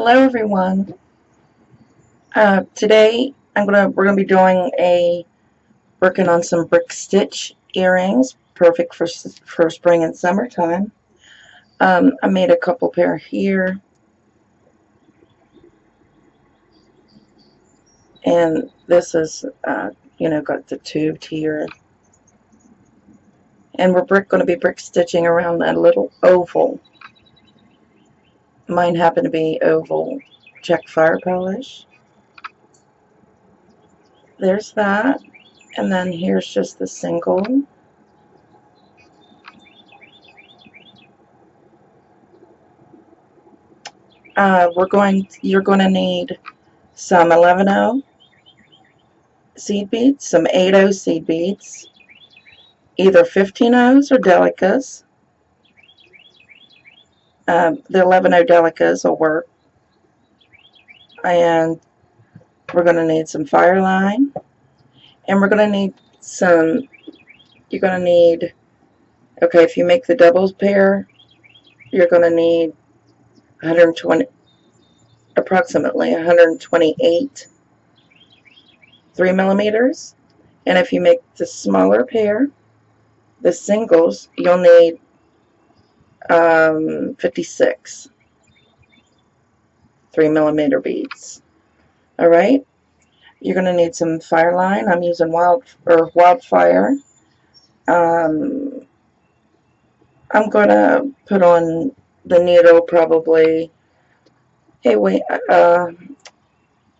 Hello everyone. Today we're gonna be working on some Brickstitch earrings, perfect for spring and summertime. I made a couple pair here, and this is got the tube here, and we're going to be brick stitching around that little oval. Mine happened to be oval check fire polish. There's that, and then here's just the single. You're going to need some 11-0 seed beads, some 8-0 seed beads, either 15-0s or Delicas. The 11-0 Delicas will work. And we're going to need some fireline. And we're going to need okay, if you make the doubles pair, you're going to need approximately 128 3mm. And if you make the smaller pair, the singles, you'll need 56 3mm beads. Alright, you're going to need some fireline. I'm using wildfire. I'm going to put on the needle probably a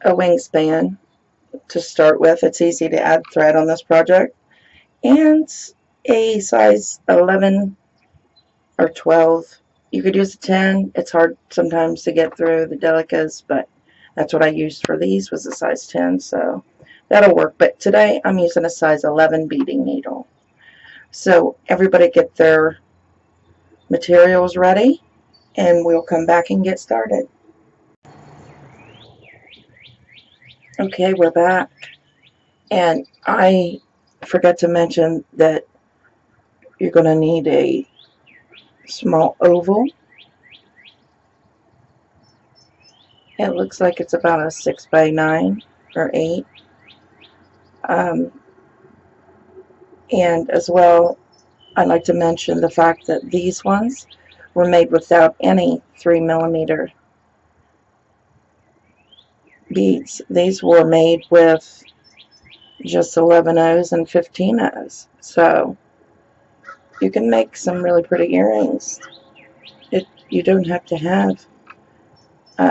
wingspan to start with. It's easy to add thread on this project. And a size 11 or 12. You could use a 10. It's hard sometimes to get through the Delicas, but that's what I used for these, was a size 10, so that'll work. But today I'm using a size 11 beading needle. So everybody get their materials ready, and we'll come back and get started. Okay, we're back, and I forgot to mention that you're going to need a small oval. It looks like it's about a 6 by 9 or 8. And as well, I'd like to mention the fact that these ones were made without any 3mm beads. These were made with just 11-0s and 15-0s. So you can make some really pretty earrings. You don't have to have 2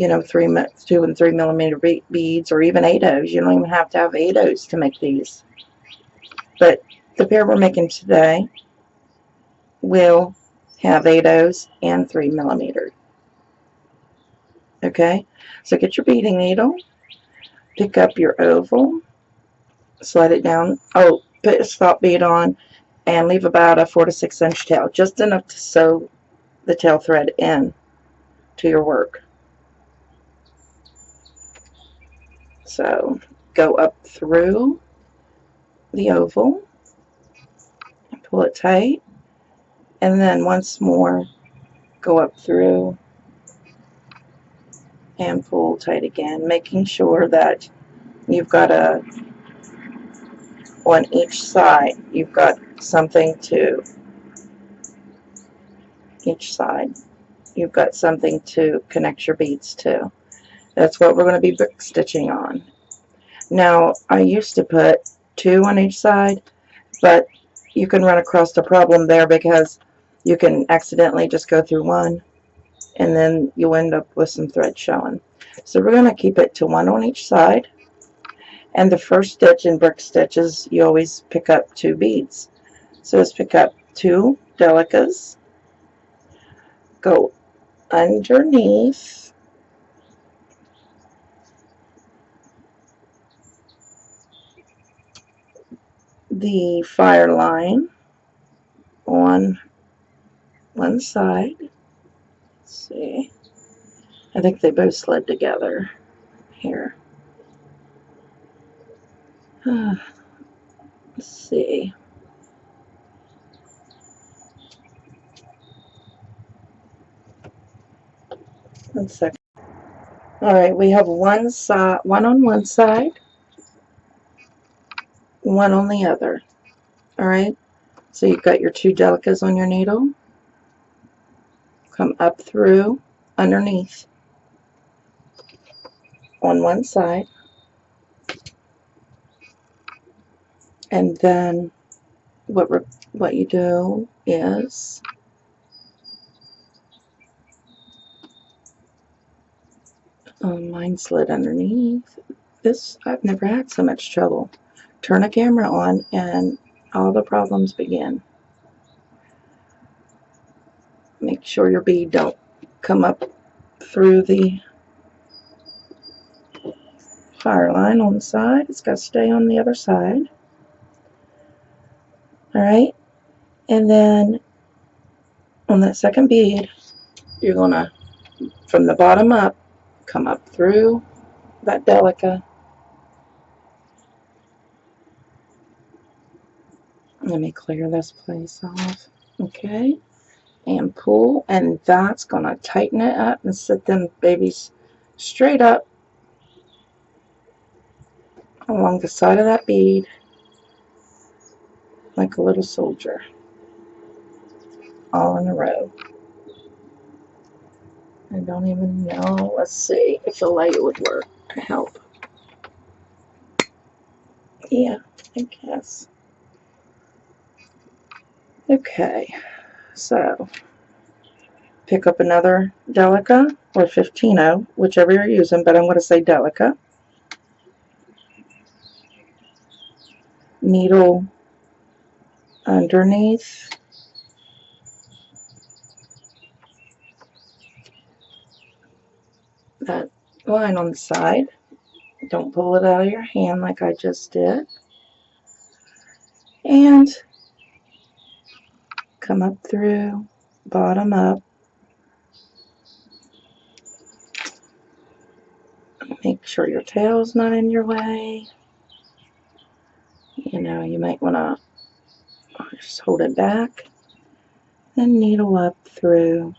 and 3mm beads, or even 8-0s. You don't even have to have 8-0s to make these. But the pair we're making today will have 8-0s and 3mm. Okay, so get your beading needle, pick up your oval, slide it down. Oh, put a stop bead on, and leave about a 4 to 6 inch tail, just enough to sew the tail thread in to your work. So go up through the oval and pull it tight, and then once more go up through and pull tight again, making sure that you've got on each side, you've got something to connect your beads to. That's what we're going to be brick stitching on. Now, I used to put 2 on each side, but you can run across the problem there because you can accidentally just go through one, and then you end up with some thread showing. So we're going to keep it to 1 on each side. And the first stitch in brick stitches, you always pick up 2 beads. So let's pick up 2 Delicas, go underneath the fire line on one side. Let's see. I think they both slid together here. Let's see. One second. All right, we have one on one side, one on the other. All right, so you've got your 2 Delicas on your needle. Come up through underneath on one side, and then what you do is mine slid underneath. This, I've never had so much trouble. Turn a camera on and all the problems begin. Make sure your bead don't come up through the fire line on the side. It's got to stay on the other side. Alright, and then on that second bead, you're going to, from the bottom up, come up through that Delica. Let me clear this place off. Okay, and pull, and that's going to tighten it up and set them babies straight up along the side of that bead like a little soldier, all in a row. I don't even know. Let's see if the light would work to help. Yeah, I guess. Okay, so pick up another Delica or 15-0, whichever you're using, but I'm going to say Delica. Needle underneath. That line on the side. Don't pull it out of your hand like I just did. And come up through, bottom up. Make sure your tail's not in your way. You know, you might want to just hold it back and needle up through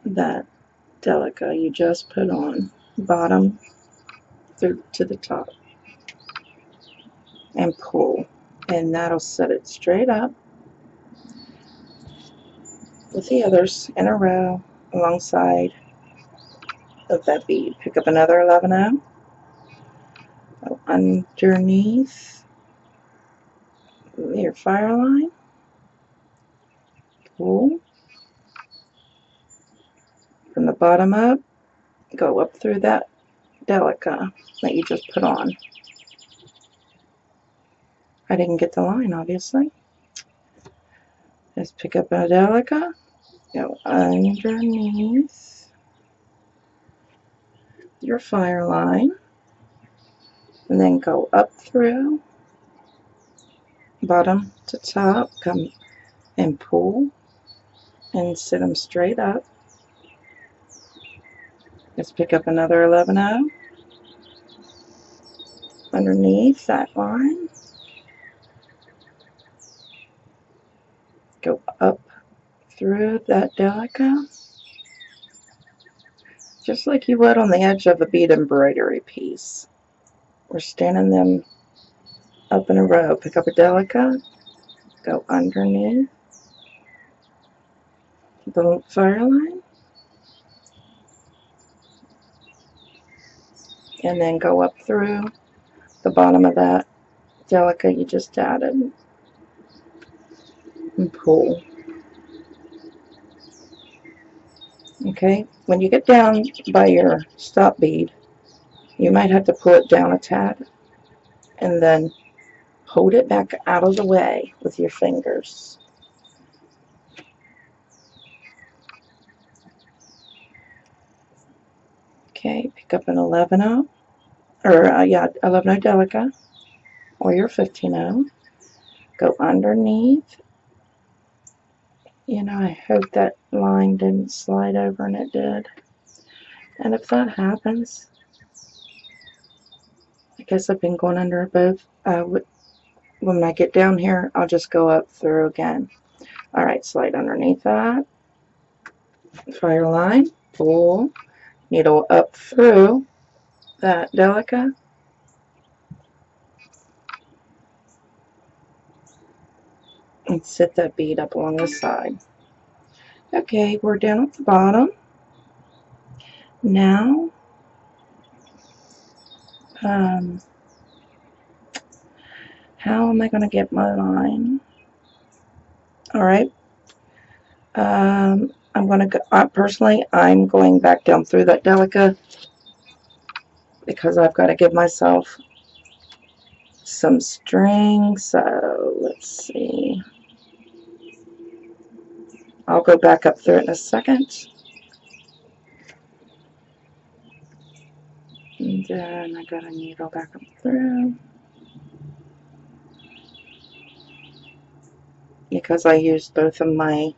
that Delica you just put on, bottom through to the top, and pull, and that'll set it straight up with the others in a row alongside of that bead. Pick up another 11-0, go underneath your fire line, pull from the bottom up, go up through that Delica that you just put on. I didn't get the line, obviously. Just pick up a Delica, go underneath your fire line, and then go up through, bottom to top, come and pull, and sit them straight up. Let's pick up another 11-0 underneath that line, go up through that Delica, just like you would on the edge of a bead embroidery piece. We're standing them up in a row. Pick up a Delica, go underneath the fire line, and then go up through the bottom of that Delica you just added and pull. Okay, when you get down by your stop bead, you might have to pull it down a tad and then hold it back out of the way with your fingers. Okay, pick up an 11-0, or yeah, 11-0 Delica, or your 15-0. Go underneath. You know, I hope that line didn't slide over, and it did. And if that happens, I guess I've been going under both. When I get down here, I'll just go up through again. Alright, slide underneath that fire line, pull, needle up through that Delica, and set that bead up along the side. Okay, we're down at the bottom. Now, how am I going to get my line? Alright, I'm going to go, personally, I'm going back down through that Delica because I've got to give myself some string. So, let's see. I'll go back up through it in a second. And then I got a needle back up through. Because I used both of my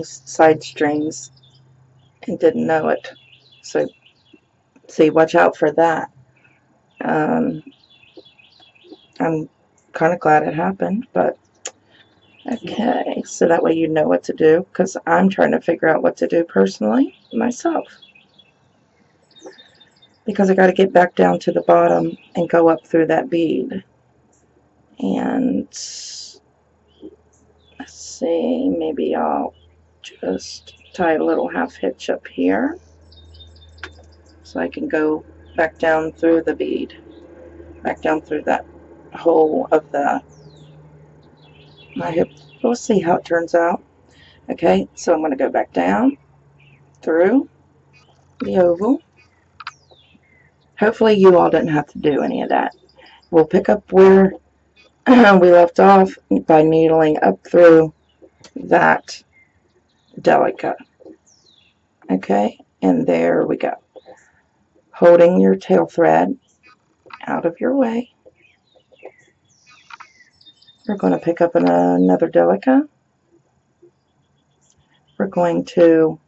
side strings and didn't know it. So, see, watch out for that. I'm kind of glad it happened, but okay, so that way you know what to do, because I'm trying to figure out what to do personally myself. Because I got to get back down to the bottom and go up through that bead. And let's see, maybe I'll just tie a little half hitch up here so I can go back down through the bead, back down through that hole of my hip. We'll see how it turns out. Okay, so I'm going to go back down through the oval. Hopefully you all didn't have to do any of that. We'll pick up where we left off by needling up through that Delica. Okay, and there we go. Holding your tail thread out of your way. We're going to pick up another Delica. We're going to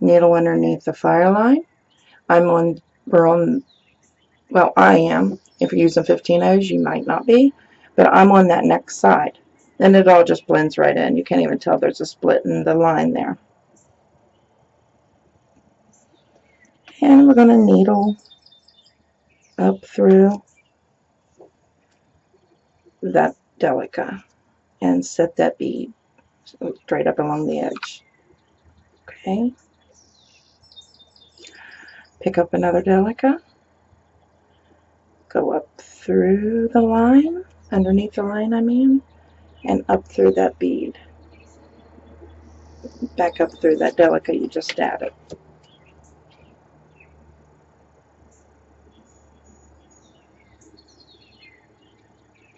needle underneath the fireline. Well, I am. If you're using 15-0s, you might not be, but I'm on that next side. Then it all just blends right in. You can't even tell there's a split in the line there. And we're going to needle up through that Delica and set that bead straight up along the edge. Okay. Pick up another Delica. Go up through the line, underneath the line I mean, and up through that bead. Back up through that Delica you just added.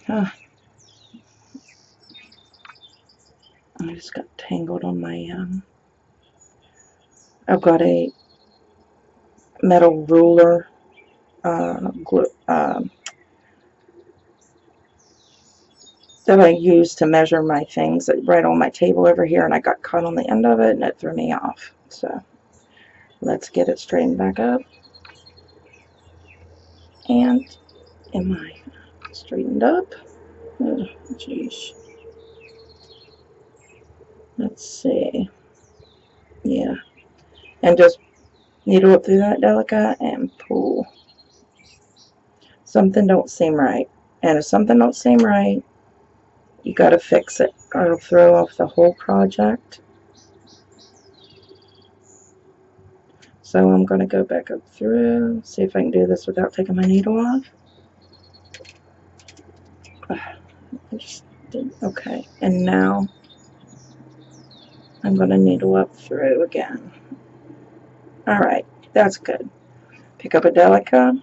I just got tangled on my, I've got a metal ruler that I use to measure my things right on my table over here, and I got caught on the end of it and it threw me off. So let's get it straightened back up. And am I straightened up? Oh, geez. Let's see. Yeah. And just needle up through that Delica and pull. Something don't seem right. And if something don't seem right, you got to fix it or it'll throw off the whole project. So I'm going to go back up through, see if I can do this without taking my needle off. I just did, okay, and now I'm going to needle up through again. Alright, that's good. Pick up a Delica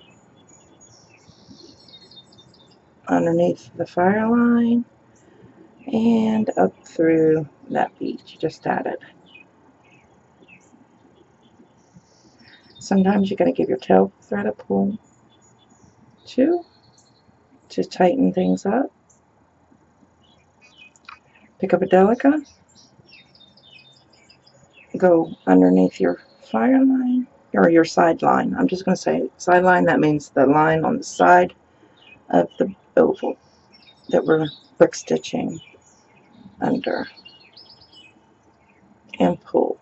underneath the fireline and up through that bead you just added. Sometimes you got to give your tail thread a pull too to tighten things up. Pick up a Delica, go underneath your fireline or your side line. I'm just going to say side line. That means the line on the side of the oval that we're brick stitching under. and pull.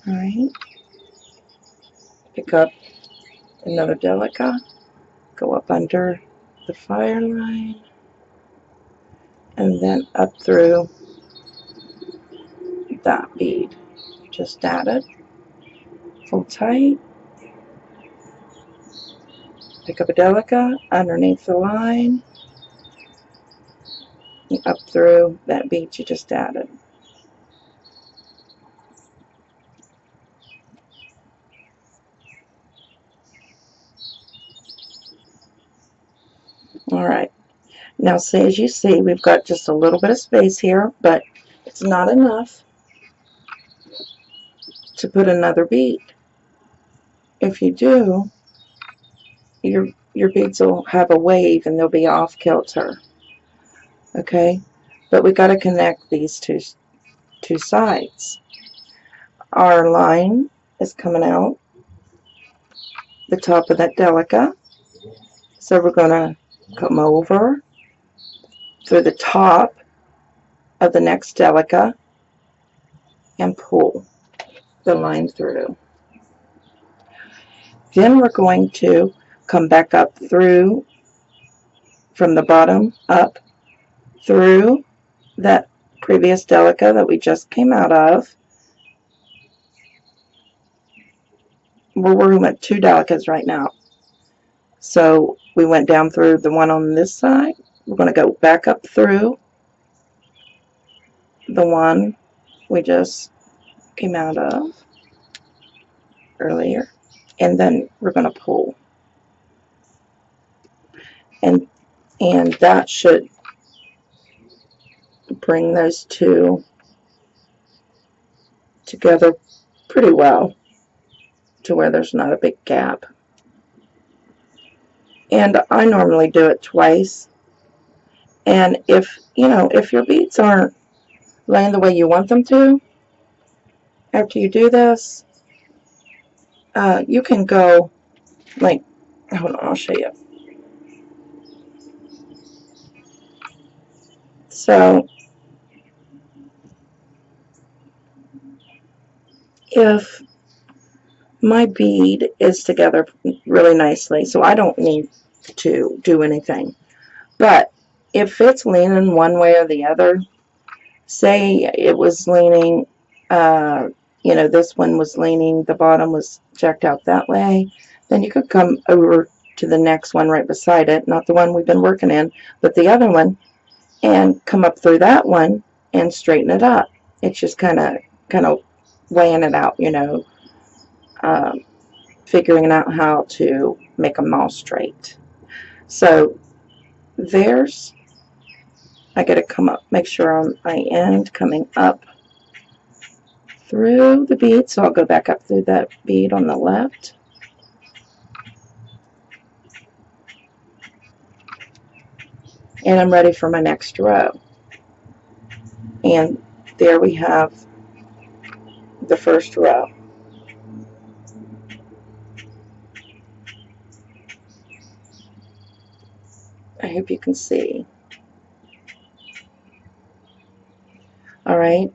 Alright, pick up another Delica, go up under the fireline, and then up through that bead you just added. Pull tight, pick up a Delica underneath the line, and up through that bead you just added. Alright, now as you see, we've got just a little bit of space here, but it's not enough to put another bead. If you do, your beads will have a wave and they'll be off kilter. Okay, but we got to connect these two sides. Our line is coming out the top of that Delica, so we're going to come over through the top of the next Delica and pull the line through. Then we're going to come back up through, from the bottom up through that previous Delica that we just came out of. We're working with 2 Delicas right now. So we went down through the one on this side. We're going to go back up through the one we just came out of earlier. And then we're going to pull. And that should bring those two together pretty well to where there's not a big gap. And I normally do it twice. And if your beads aren't laying the way you want them to, after you do this, you can go like, hold on, I'll show you. So if my bead is together really nicely, so I don't need to do anything, but if it's leaning one way or the other, say it was leaning, this one was leaning, the bottom was jacked out that way, then you could come over to the next one right beside it, not the one we've been working in, but the other one, and come up through that one and straighten it up. It's just kind of weighing it out, figuring out how to make them all straight. So there's, I got to come up, make sure on my end coming up through the bead, so I'll go back up through that bead on the left. And I'm ready for my next row. And there we have the first row. I hope you can see. Alright,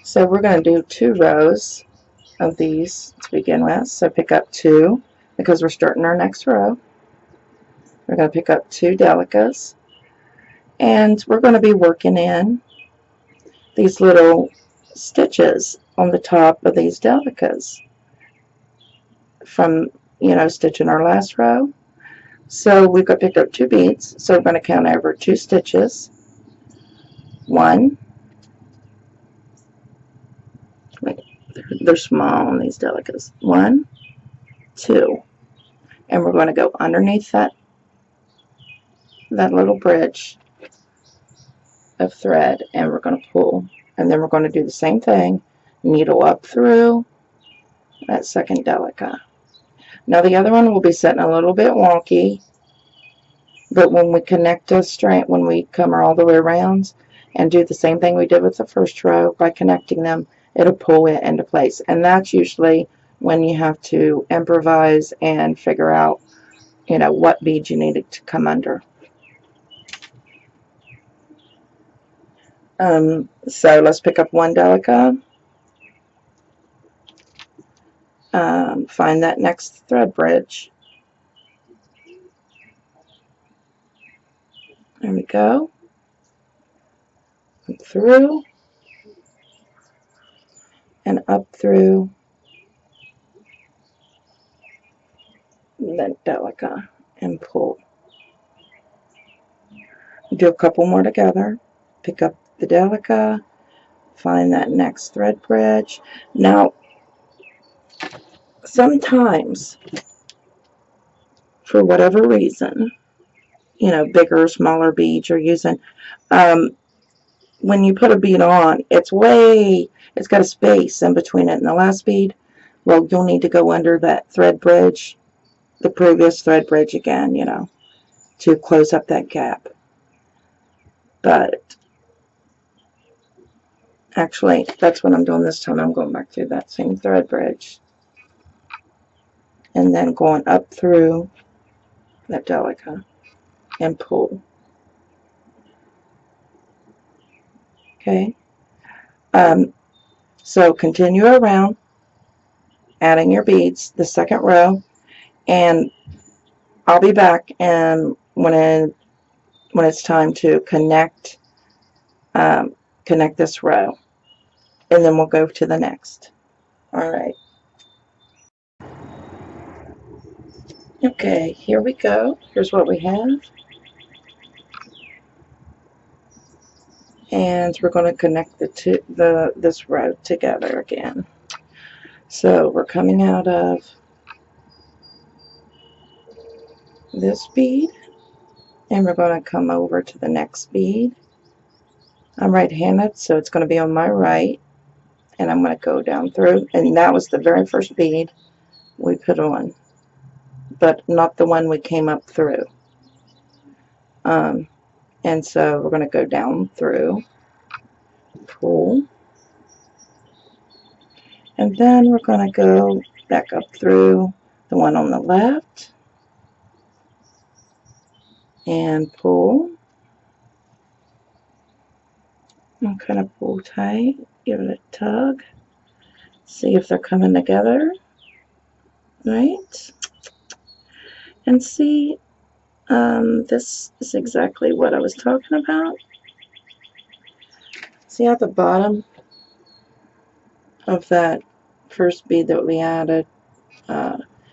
so we're going to do 2 rows of these to begin with. So pick up 2, because we're starting our next row. We're going to pick up 2 Delicas, and we're going to be working in these little stitches on the top of these Delicas from, stitching our last row. So we've got picked up 2 beads, so we're going to count over 2 stitches. 1, they're small on these Delicas. 1, 2, and we're going to go underneath that little bridge of thread, and we're going to pull, and then we're going to do the same thing, needle up through that second Delica. Now the other one will be sitting a little bit wonky, but when we connect a strand, when we come all the way around and do the same thing we did with the first row, by connecting them, it'll pull it into place. And that's usually when you have to improvise and figure out, what bead you need to come under. So let's pick up one Delica, find that next thread bridge. There we go. Up through and up through that Delica and pull. Do a couple more together. Pick up the Delica, find that next thread bridge. Now, sometimes, for whatever reason, you know, bigger or smaller beads you're using, when you put a bead on, it's got a space in between it and the last bead. Well, you'll need to go under that thread bridge, the previous thread bridge again, you know, to close up that gap. But actually, that's what I'm doing this time. I'm going back through that same thread bridge and then going up through that Delica and pull. Okay. So continue around, adding your beads, the second row, and I'll be back and when it's time to connect this row, and then we'll go to the next. All right. Okay, here we go. Here's what we have. And we're going to connect this row together again. So we're coming out of this bead, and we're going to come over to the next bead. I'm right-handed, so it's going to be on my right, and I'm going to go down through, and that was the very first bead we put on, but not the one we came up through. And so we're going to go down through, pull, and then we're going to go back up through the one on the left and pull, and kind of pull tight, give it a tug, see if they're coming together, right? And see, this is exactly what I was talking about. See at the bottom of that first bead that we added,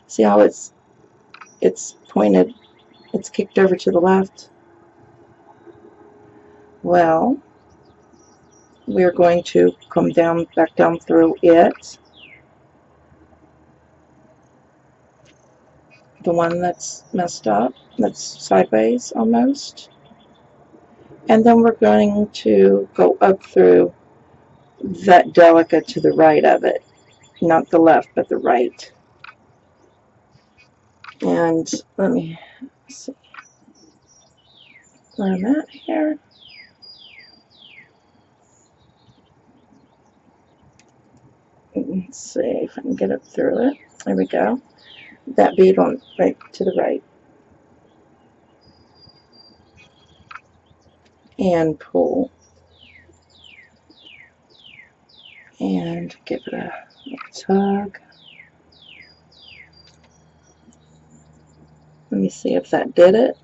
see how it's pointed, it's kicked over to the left? Well, we're going to come down, back down through it, the one that's messed up, that's sideways almost, and then we're going to go up through that Delica to the right of it, not the left but the right. And let me see where I'm at here. Let's see if I can get up through it. There we go. That bead on right to the right. And pull. And give it a tug. Let me see if that did it.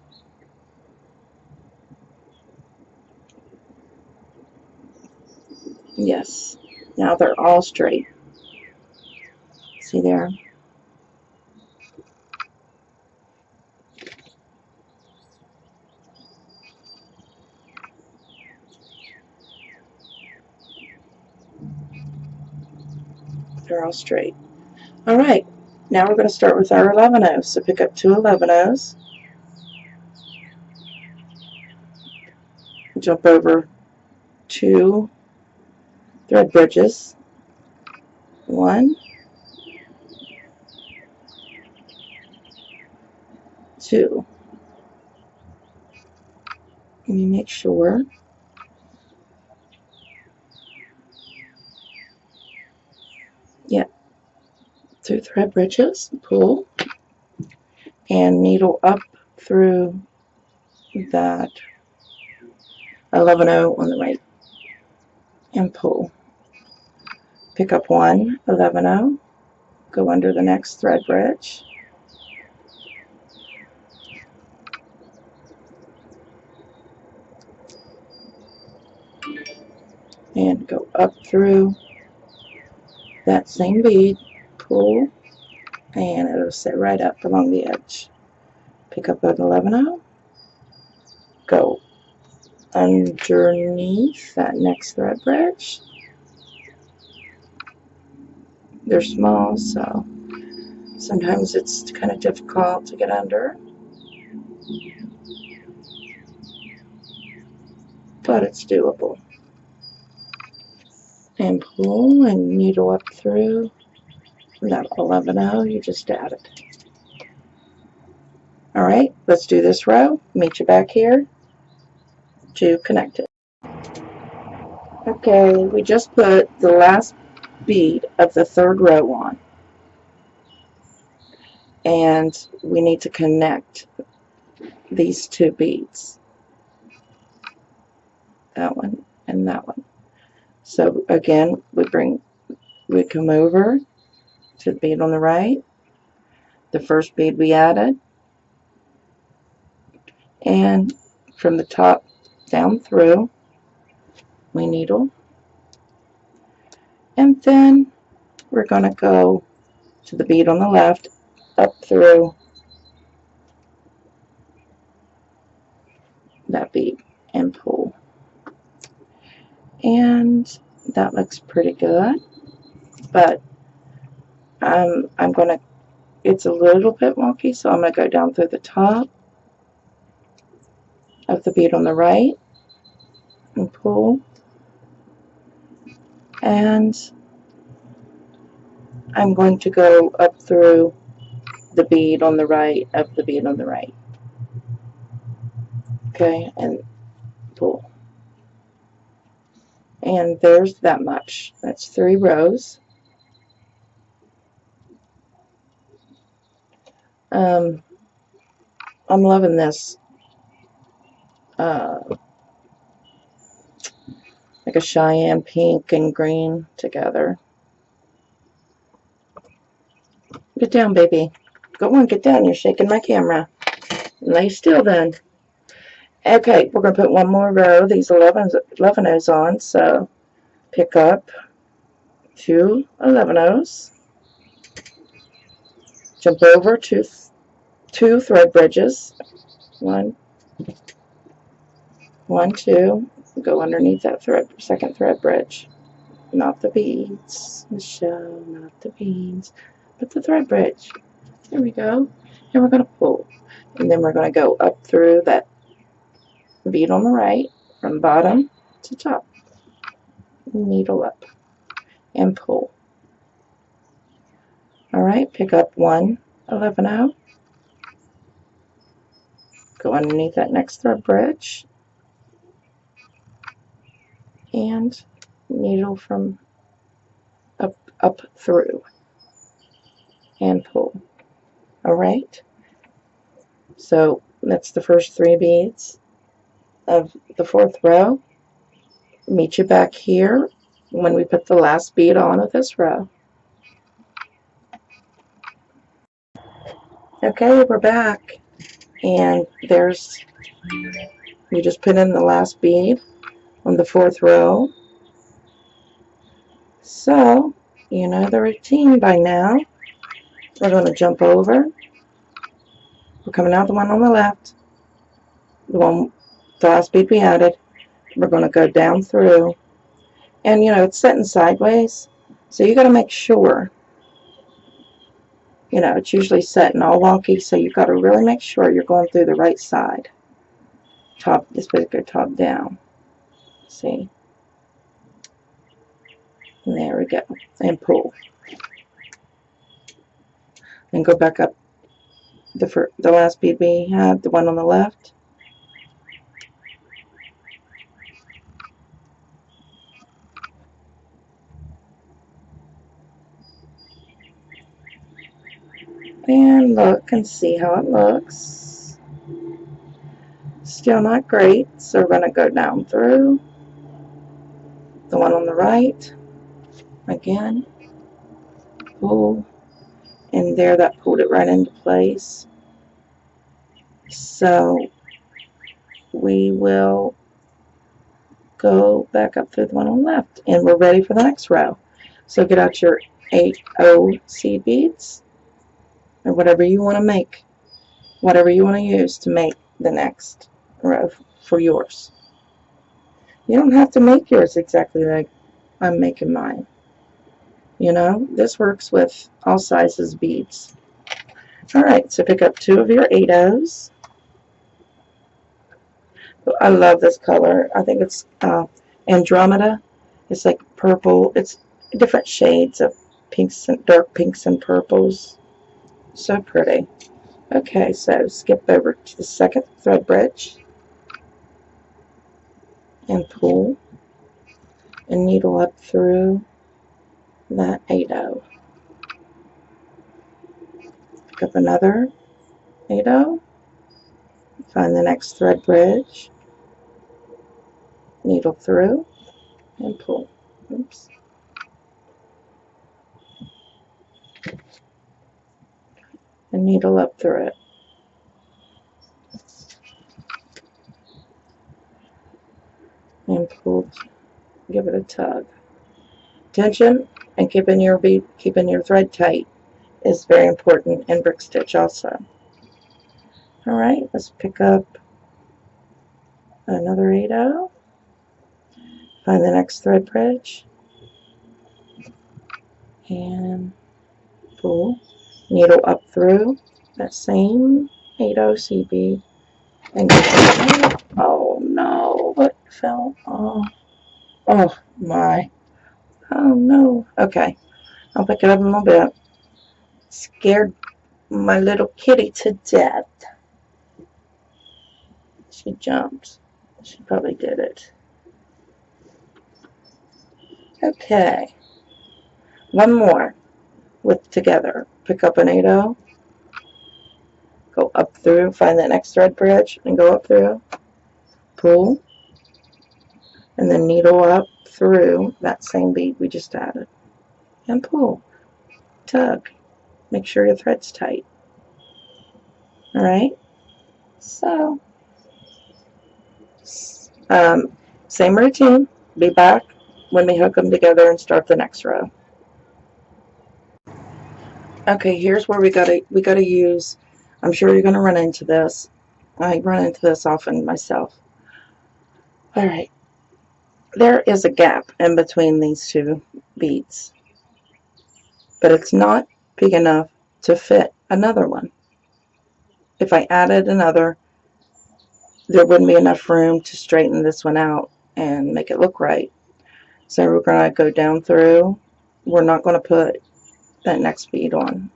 Yes. Now they're all straight. See there? They're all straight. All right. Now we're going to start with our 11-0. So pick up 2 11-0s. Jump over 2 thread bridges. 1, 2. Let me make sure. Yep. 2 thread bridges. Pull. And needle up through that 11-0 on the right. and pull. Pick up one 11-0, go under the next thread bridge, and go up through that same bead, pull, and it'll sit right up along the edge. Pick up an 11-0, go underneath that next thread bridge. They're small, so sometimes it's kind of difficult to get under, but it's doable. And pull and needle up through that 11-0 you just added. Alright, let's do this row. Meet you back here to connect it. Okay, we just put the last bead of the third row on, and we need to connect these two beads, that one and that one. So again, we come over to the bead on the right, the first bead we added, and from the top down through we needle, and then we're going to go to the bead on the left, up through that bead and pull. And that looks pretty good, but I'm going to, it's a little bit wonky, so I'm going to go down through the top of the bead on the right and pull, and I'm going to go up through the bead on the right of the bead on the right. Okay, and pull. And there's that much. That's 3 rows. I'm loving this like a cyan pink and green together. Get down, baby. Go on, get down. You're shaking my camera. Lay still then. Okay, we're going to put one more row, these 11-0s on, so pick up 2 11-0s, jump over two thread bridges, 1, 1, 2, go underneath that second thread bridge, not the beads, Michelle, not the beads, but the thread bridge. There we go, and we're going to pull, and then we're going to go up through that bead on the right from bottom to top, needle up and pull. Alright, pick up 1 11-0, go underneath that next thread bridge and needle from up through and pull. Alright, so that's the first 3 beads of the 4th row. Meet you back here when we put the last bead on of this row. Okay, we're back, and there's, we just put in the last bead on the 4th row. So you know the routine by now. We're going to jump over, we're coming out the one on the left, the last bead we added, we're going to go down through, and you know it's setting sideways, so you got to make sure, you know, it's usually setting all wonky, so you got to really make sure you're going through the right side. Top, this way go top down. See? And there we go. And pull. And go back up the last bead we had, the one on the left. And look and see how it looks. Still not great, so we're going to go down through the one on the right. Again, pull, and there, that pulled it right into place. So we will go back up through the one on the left, and we're ready for the next row. So get out your 8O seed beads, or whatever you want to make, whatever you want to use to make the next row for yours. You don't have to make yours exactly like I'm making mine. You know, this works with all sizes beads. Alright, so pick up 2 of your 8Os. I love this color. I think it's Andromeda. It's like purple. It's different shades of pinks and dark pinks and purples. So pretty. Okay, so skip over to the second thread bridge and pull and needle up through that 8O. Pick up another 8O. Find the next thread bridge. Needle through and pull. Oops. And needle up through it. And pull, give it a tug. Tension and keeping your thread tight is very important in brick stitch also. Alright, let's pick up another 8O. Find the next thread bridge and pull, needle up through that same 8O seed bead and go. Oh no, what fell off? Oh my. Oh no. Okay, I'll pick it up in a little bit. Scared my little kitty to death. She jumped. She probably did it. Okay. One more with together. Pick up an 8O. Go up through. Find that next thread bridge and go up through. Pull. And then needle up through that same bead we just added. And pull. Tug. Make sure your thread's tight. Alright? So, same routine. Be back when we hook them together and start the next row. Okay, here's where we gotta use, I'm sure you're gonna run into this. I run into this often myself. Alright, there is a gap in between these two beads, but it's not big enough to fit another one. If I added another, there wouldn't be enough room to straighten this one out and make it look right. So we're going to go down through. We're not going to put that next bead on.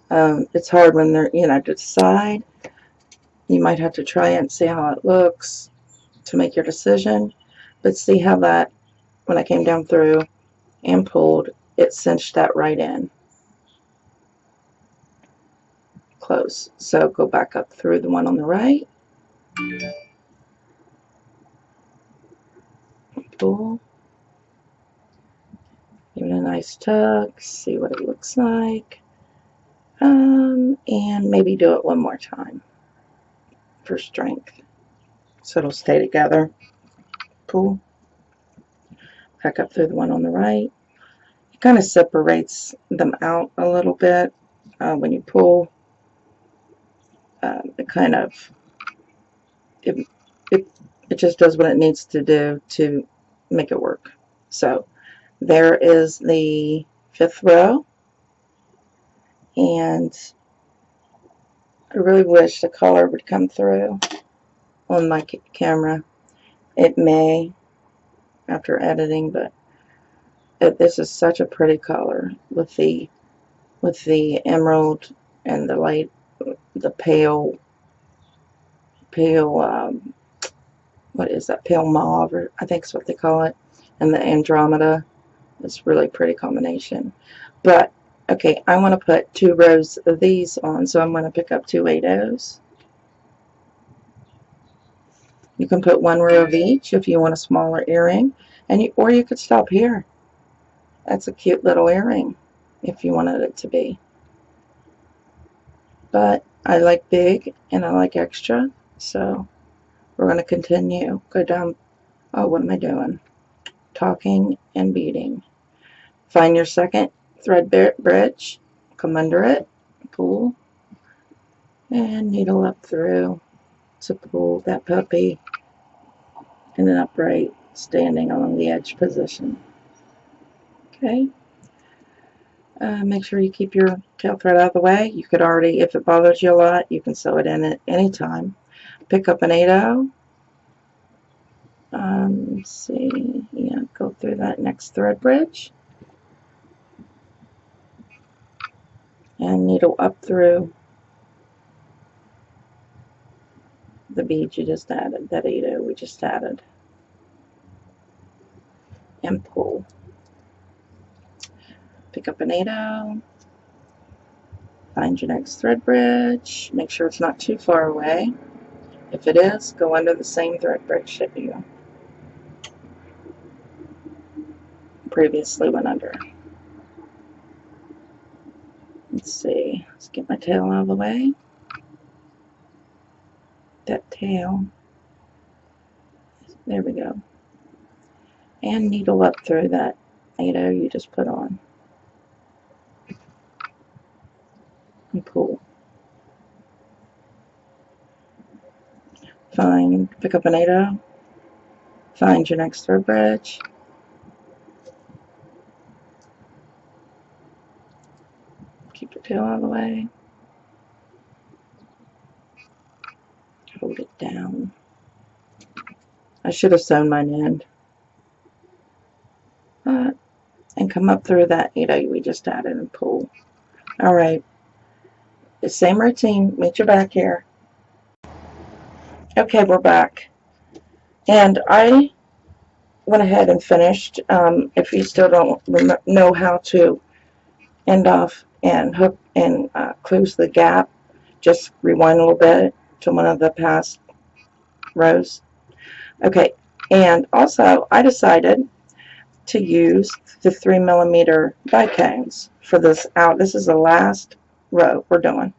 It's hard when they're, you know, to decide. You might have to try it and see how it looks to make your decision. But see how that, when I came down through and pulled, it cinched that right in. Close. So go back up through the one on the right. Pull. Give it a nice tug. See what it looks like. And maybe do it one more time for strength. So it'll stay together. Pull. Back up through the one on the right. It kind of separates them out a little bit when you pull. It kind of, it just does what it needs to do to make it work. So there is the 5th row, and I really wish the color would come through on my camera. It may after editing, but this is such a pretty color with the emerald and the light, the pale what is that, pale mauve, or I think is what they call it, and the Andromeda. It's really pretty combination. But okay, I want to put 2 rows of these on, so I'm going to pick up 2 8Os. You can put 1 row of each if you want a smaller earring. And or you could stop here. That's a cute little earring if you wanted it to be. But I like big and I like extra, so we're going to continue. Go down. Oh, what am I doing? Talking and beading. Find your second thread bridge, come under it, pull, and needle up through to pull that puppy in an upright, standing along the edge position. Okay. Make sure you keep your tail thread out of the way. You could already, if it bothers you a lot, you can sew it in at any time. Pick up an 8/0. Let's see, yeah, go through that next thread bridge and needle up through the bead you just added, that 8/0 we just added, and pull. Pick up an 8/0. Find your next thread bridge. Make sure it's not too far away. If it is, go under the same thread bridge that you previously went under. Let's see. Let's get my tail out of the way. That tail. There we go. And needle up through that 8/0 you just put on. And pull. Pick up an 8/0. Find your next thread bridge. Keep your tail out of the way. Hold it down. I should have sewn mine in. And come up through that 8/0 we just added and pull. Alright. The same routine. Meet you back here. Okay, we're back. And I went ahead and finished. If you still don't know how to end off and hook and close the gap, just rewind a little bit to one of the past rows. Okay, and also I decided to use the 3mm bicones for this out. This is the last row we're doing.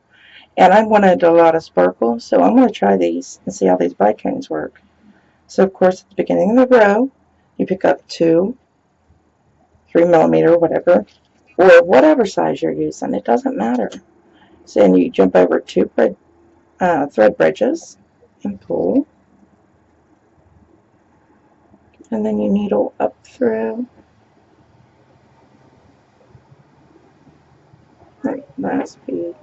And I wanted a lot of sparkle, so I'm going to try these and see how these bicones work. So of course at the beginning of the row, you pick up 2 3mm, whatever, or whatever size you're using. It doesn't matter. So then you jump over 2 thread bridges and pull. And then you needle up through that last bead.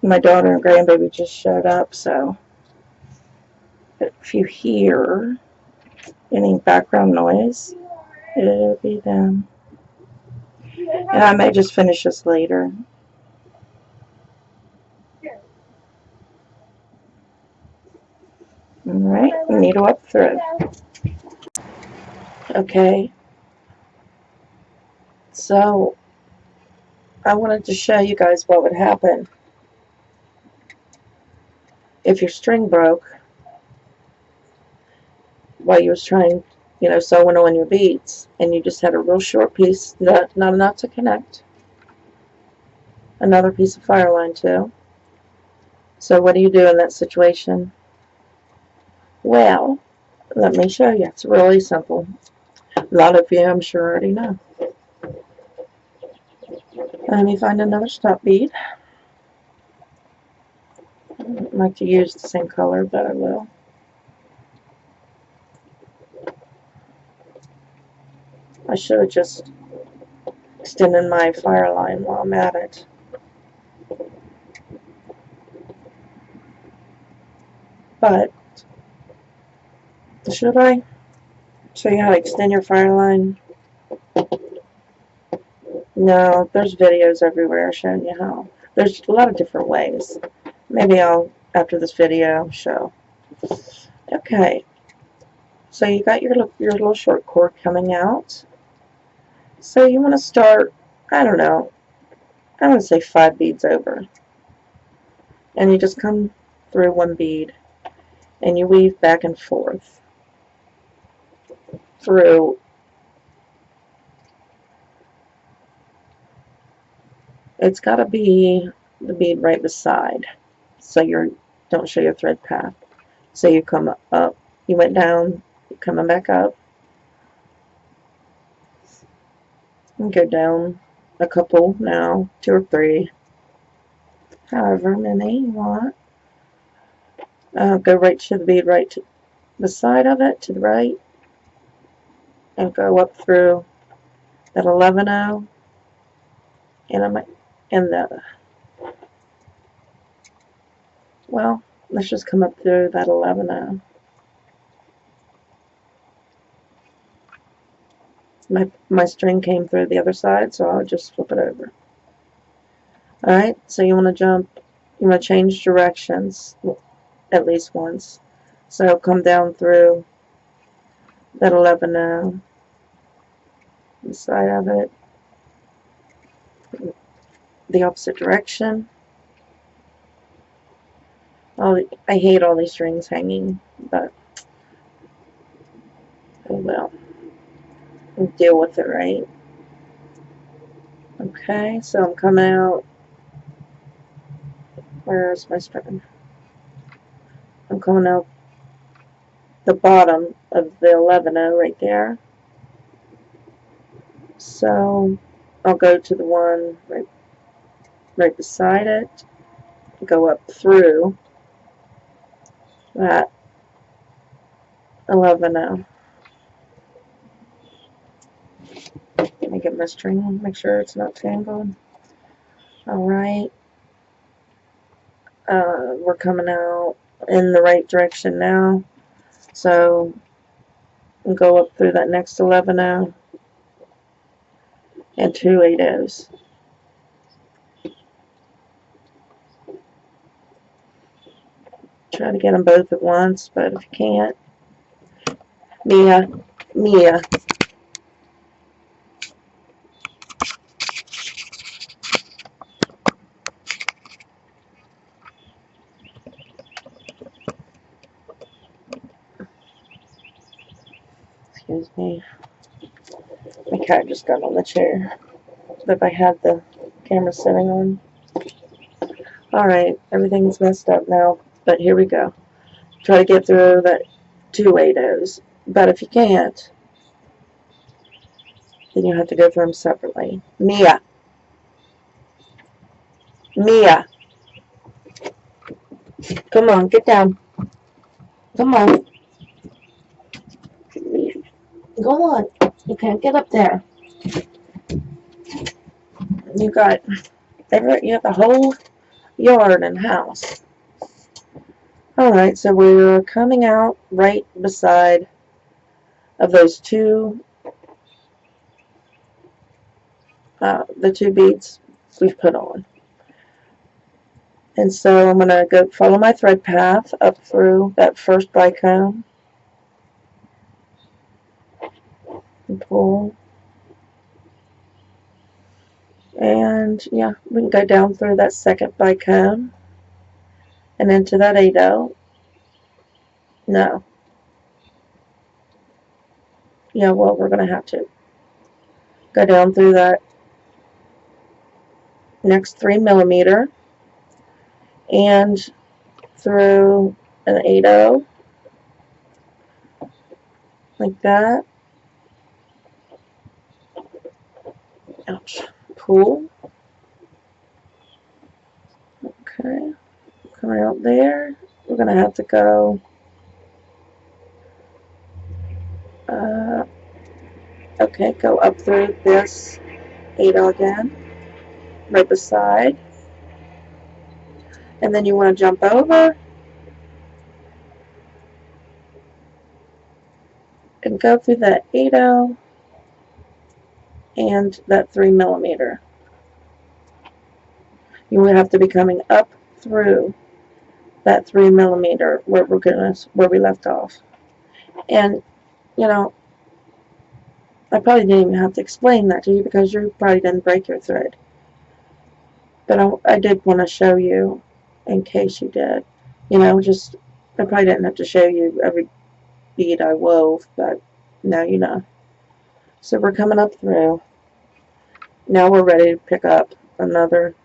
My daughter and grandbaby just showed up, so if you hear any background noise, it'll be them. And I may just finish this later. Alright, needle up through. Okay, so I wanted to show you guys what would happen if your string broke while you was trying, sewing on your beads, and you just had a real short piece, not enough to connect. Another piece of fireline too. So what do you do in that situation? Well, let me show you. It's really simple. A lot of you, I'm sure, already know. Let me find another stop bead. I don't like to use the same color, but I will. I should have just extended my fireline while I'm at it. But should I show you how to extend your fireline? No, there's videos everywhere showing you how. There's a lot of different ways. Maybe I'll, after this video, show. Okay, so you got your little short cord coming out. So you want to start, I don't know, I want to say 5 beads over. And you just come through one bead, and you weave back and forth through. It's got to be the bead right beside, so you don't show your thread path. So you come up, you went down, you're coming back up, and go down a couple now, 2 or 3, however many you want. Go right to the bead right to the side of it, to the right, and go up through that 11-0, and the, well, let's just come up through that 11-0. My string came through the other side, so I'll just flip it over. Alright, so you want to jump, you want to change directions at least once. So come down through that 11-0, the side of it, the opposite direction. I hate all these strings hanging, but oh well. Deal with it, right? Okay, so I'm coming out. Where's my string? I'm coming out the bottom of the 11-0 right there. So I'll go to the one right beside it, go up through that 11-0. Let me get my string, make sure it's not tangled. Alright. We're coming out in the right direction now. So go up through that next 11-0 and 2 8-0s. Try to get them both at once, but if you can't, Mia. Excuse me. My cat just got on the chair that I had the camera sitting on. Alright, everything's messed up now, but here we go. Try to get through that 2 8-0s, but if you can't, then you have to go through them separately. Mia. Come on, get down. Come on. Go on. You can't get up there. You have the whole yard and house. Alright, so we're coming out right beside of those two, the 2 beads we've put on. And so I'm going to go follow my thread path up through that first bicone and pull. And yeah, we can go down through that second bicone and into that 8-0. No. Yeah, well, we're going to have to go down through that next 3mm and through an 8-0 like that. Ouch. Pull. Okay. Coming out there. We're going to have to go okay, go up through this 8-0 again, right beside, and then you want to jump over and go through that 8-0 and that 3mm. You will have to be coming up through that 3mm where we left off. And you know, I probably didn't even have to explain that to you because you probably didn't break your thread. But I did want to show you in case you did. You know, just, I probably didn't have to show you every bead I wove, but now you know. So we're coming up through. Now we're ready to pick up another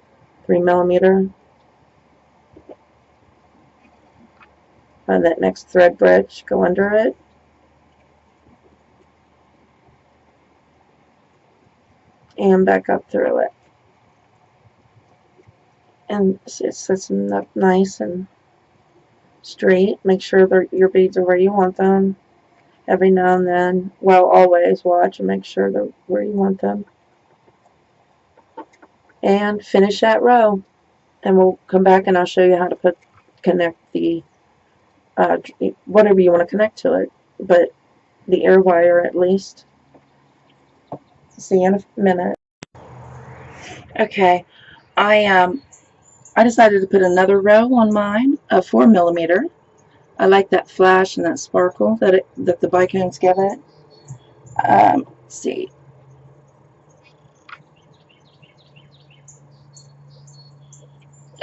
3mm. Find that next thread bridge, go under it. And back up through it. And it sets them up nice and straight. Make sure that your beads are where you want them. Every now and then, well, always watch and make sure they're where you want them. And finish that row. And we'll come back and I'll show you how to connect the, whatever you want to connect to it. But the air wire at least. See you in a minute. Okay, I decided to put another row on mine of 4mm. I like that flash and that sparkle that the bicones give it. Let's see.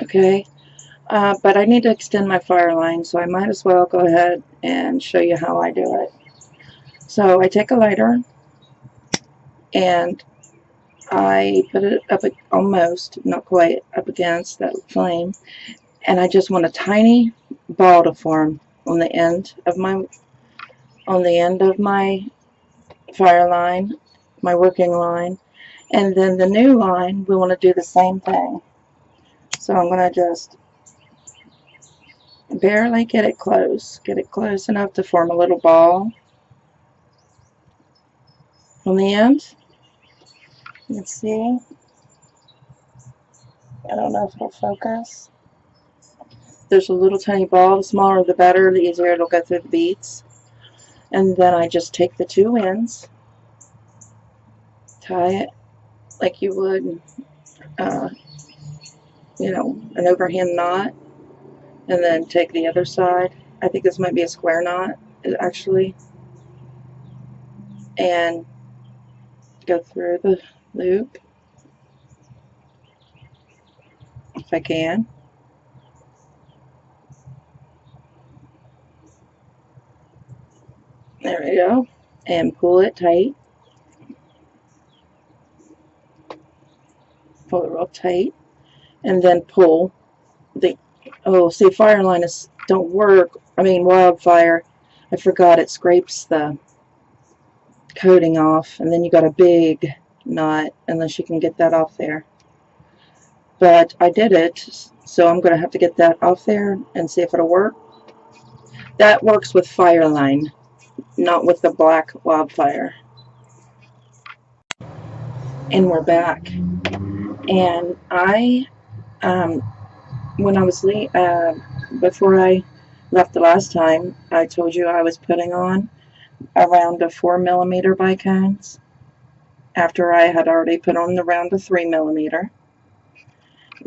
Okay, but I need to extend my fire line, so I might as well go ahead and show you how I do it. So I take a lighter and I put it up almost, not quite, up against that flame, and I just want a tiny ball to form on the end of my fire line, my working line, and then the new line we want to do the same thing. So I'm going to just barely get it close enough to form a little ball on the end. Let's see. I don't know if it'll focus. There's a little tiny ball. The smaller the better, the easier it'll go through the beads. And then I just take the two ends, tie it like you would, you know, an overhand knot, and then take the other side. I think this might be a square knot, actually, and go through the loop if I can. There we go. And pull it tight. Pull it real tight. And then pull the, oh, see, fireline don't work. I mean, wildfire. I forgot it scrapes the coating off. And then you got a big knot, unless you can get that off there. But I did it, so I'm going to have to get that off there and see if it'll work. That works with fireline, not with the black wildfire. And we're back. And when I was before I left the last time, I told you I was putting on around a 4mm bicones after I had already put on the round of 3mm.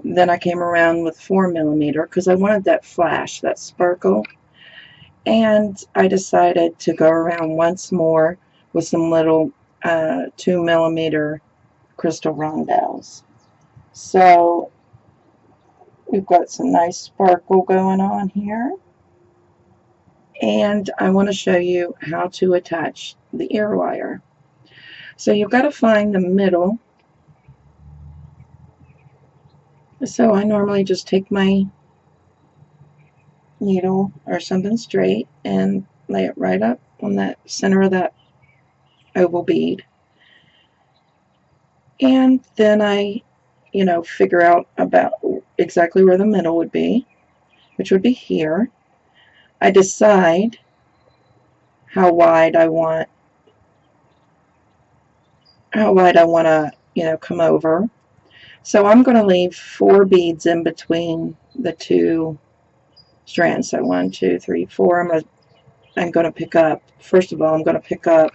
Then I came around with 4mm because I wanted that flash, that sparkle. And I decided to go around once more with some little 2mm crystal rondelles. So we've got some nice sparkle going on here. And I want to show you how to attach the ear wire. So you've got to find the middle. So I normally just take my needle or something straight and lay it right up on that center of that oval bead. And then I, you know, figure out about exactly where the middle would be, which would be here. I decide how wide I want to, you know, come over. So I'm going to leave 4 beads in between the two strands. So 1, 2, 3, 4. I'm going to pick up, first of all, I'm going to pick up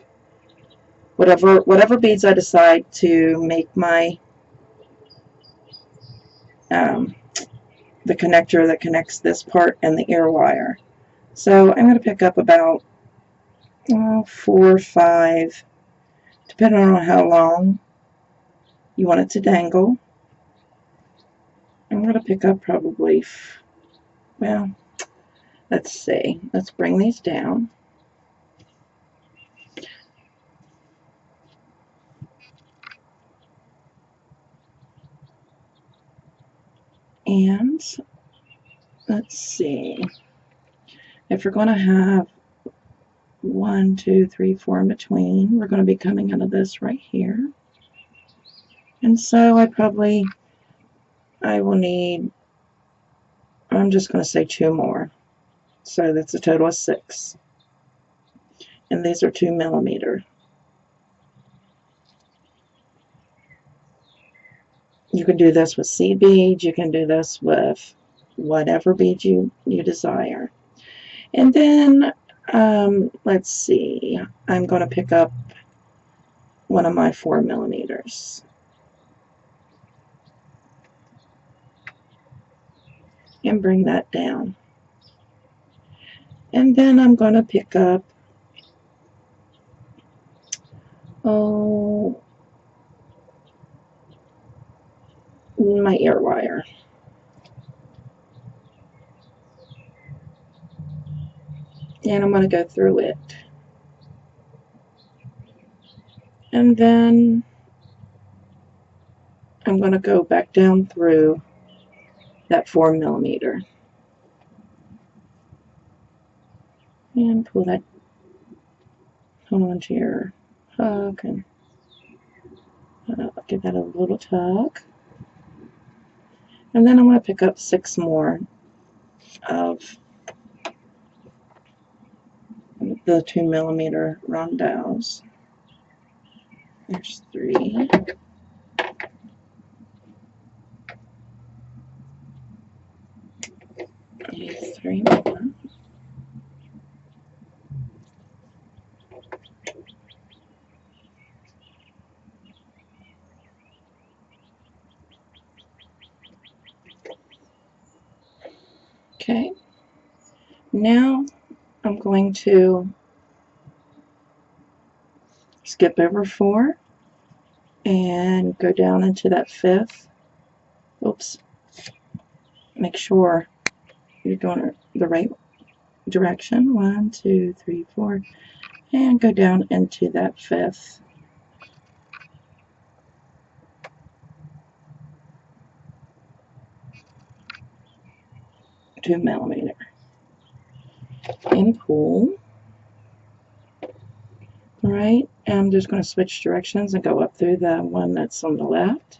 whatever beads I decide to make my the connector that connects this part and the ear wire. So I'm going to pick up about 4 or 5, depending on how long you want it to dangle. I'm going to pick up probably, well, let's see, let's bring these down. And let's see, if you're going to have 1, 2, 3, 4 in between, we're going to be coming out of this right here. And so I will need, I'm just going to say 2 more. So that's a total of 6. And these are 2 millimeter. You can do this with seed beads, you can do this with whatever bead you desire. And then, let's see, I'm going to pick up one of my 4 millimeters. And bring that down. And then I'm going to pick up, my ear wire. And I'm going to go through it. And then I'm going to go back down through that 4 millimeter. And pull that, hold on to your hook and give that a little tug. And then I'm going to pick up 6 more of the 2 millimeter rondelles. There's 3. There's 3 more. Okay. Now I'm going to skip over 4 and go down into that 5th. Oops. Make sure you're doing it the right direction. 1, 2, 3, 4. And go down into that 5th. Two millimeter. And pull. Alright, and I'm just going to switch directions and go up through the one that's on the left.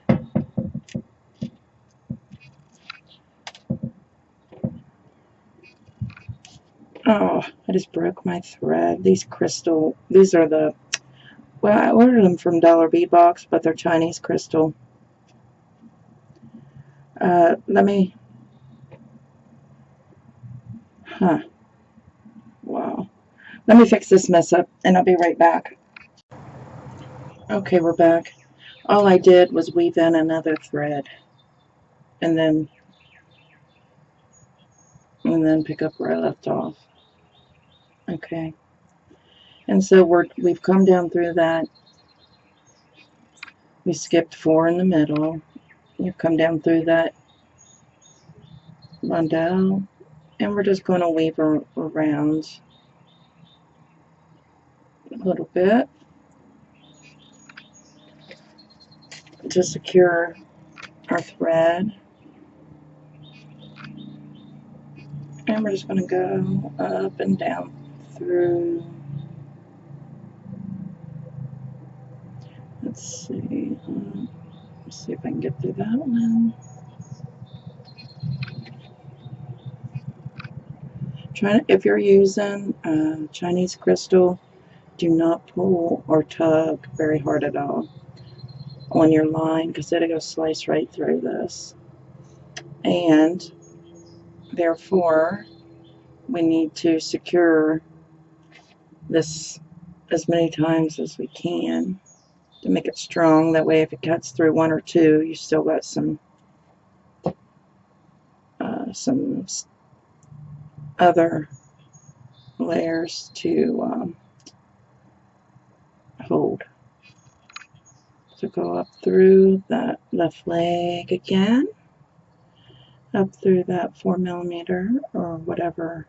Oh, I just broke my thread. These are the, well, I ordered them from Dollar Bead Box, but they're Chinese crystal. Wow. Let me fix this mess up, and I'll be right back. Okay, we're back. All I did was weave in another thread, and then pick up where I left off. Okay. And so we've come down through that. We skipped 4 in the middle. You come down through that rondelle, and we're just going to weave around a little bit to secure our thread. And we're just going to go up and down through. Let's see. Let's see if I can get through that one. If you're using Chinese crystal, do not pull or tug very hard at all on your line, because it'll go slice right through this. And therefore, we need to secure this as many times as we can to make it strong. That way, if it cuts through 1 or 2, you still got some other layers to hold. So go up through that left leg again, up through that 4 millimeter or whatever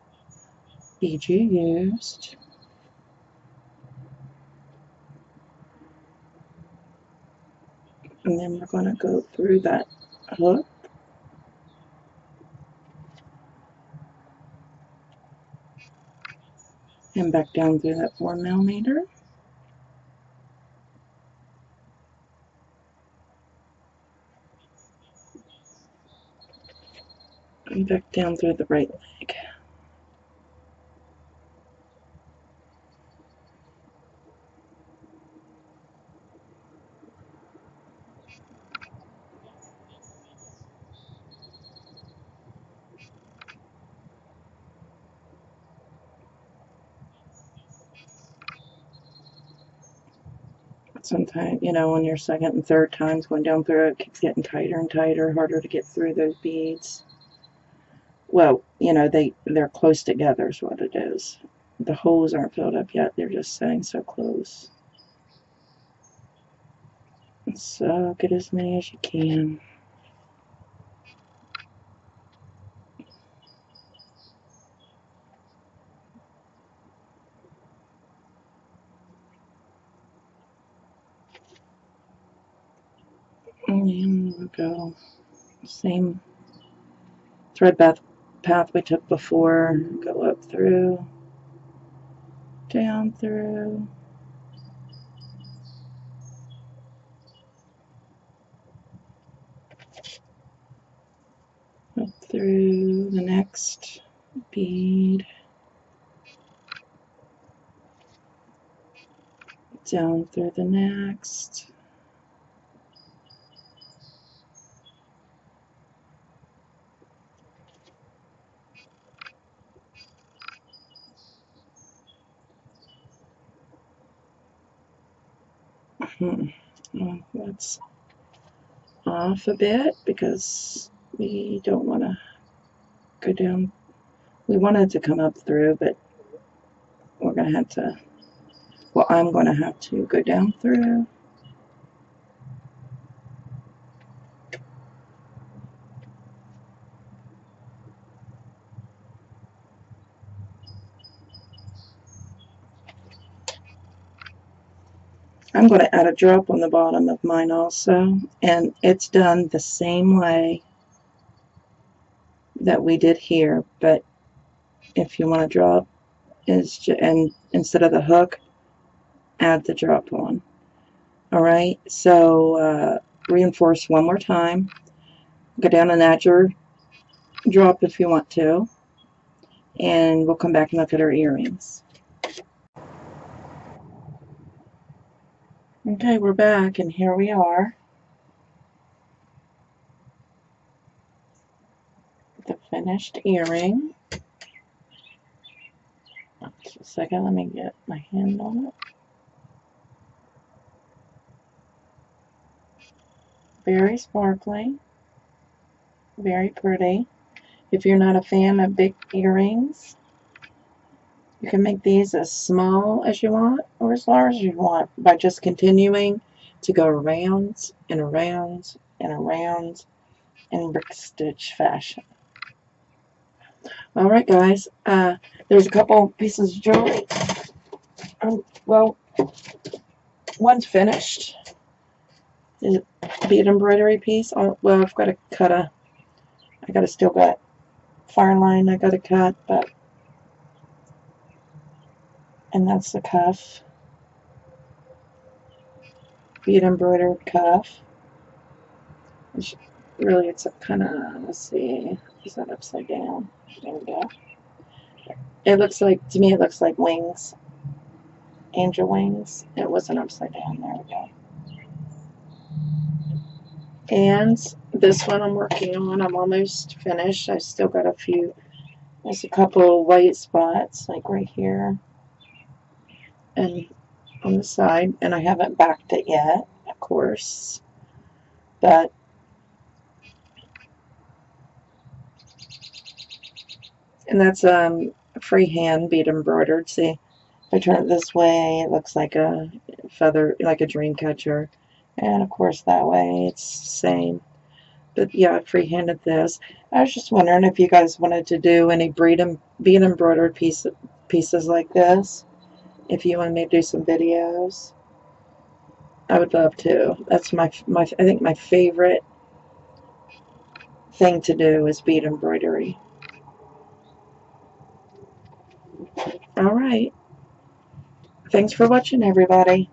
bead you used. And then we're going to go through that hook and back down through that 4mm. And back down through the right leg. Sometimes, you know, on your second and third times going down through it keeps getting tighter and tighter, harder to get through those beads. Well, you know, they're close together is what it is. The holes aren't filled up yet, they're just sitting so close. So get as many as you can. And we'll go same thread path we took before. Go up through, down through, up through the next bead, down through the next, well, that's off a bit because we don't want to go down. We wanted to come up through, but we're going to have to, well, I'm going to have to go down through. I'm going to add a drop on the bottom of mine also, and it's done the same way that we did here, but if you want to drop, and instead of the hook, add the drop on. Alright, so reinforce one more time, go down and add your drop if you want to, and we'll come back and look at our earrings. Okay, we're back, and here we are. The finished earring. Just a second, let me get my hand on it. Very sparkly, very pretty. If you're not a fan of big earrings, you can make these as small as you want or as large as you want by just continuing to go around and around and around in Brickstitch fashion. Alright guys, there's a couple pieces of jewelry. Well, one's finished. Is a bead embroidery piece. Oh, well, I've got to cut I got to still got fireline I got to cut, but, and that's the cuff. Bead embroidered cuff. Really, it's a kind of, let's see, is that upside down? There we go. It looks like, to me, it looks like wings. Angel wings. It wasn't upside down. There we go. And this one I'm working on. I'm almost finished. I still got a few. There's a couple white spots, like right here and on the side. And I haven't backed it yet, of course. But and that's freehand bead embroidered. See, if I turn it this way, it looks like a feather, like a dream catcher. And of course that way it's the same. But yeah, I freehanded this. I was just wondering if you guys wanted to do any bead embroidered pieces like this. If you want me to do some videos, I would love to. That's I think my favorite thing to do is bead embroidery. All right. Thanks for watching, everybody.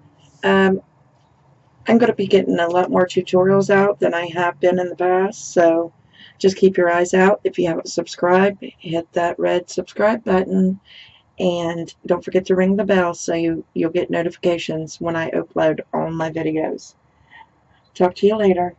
I'm going to be getting a lot more tutorials out than I have been in the past, so just keep your eyes out. If you haven't subscribed, hit that red subscribe button, and don't forget to ring the bell so you'll get notifications when I upload all my videos. Talk to you later.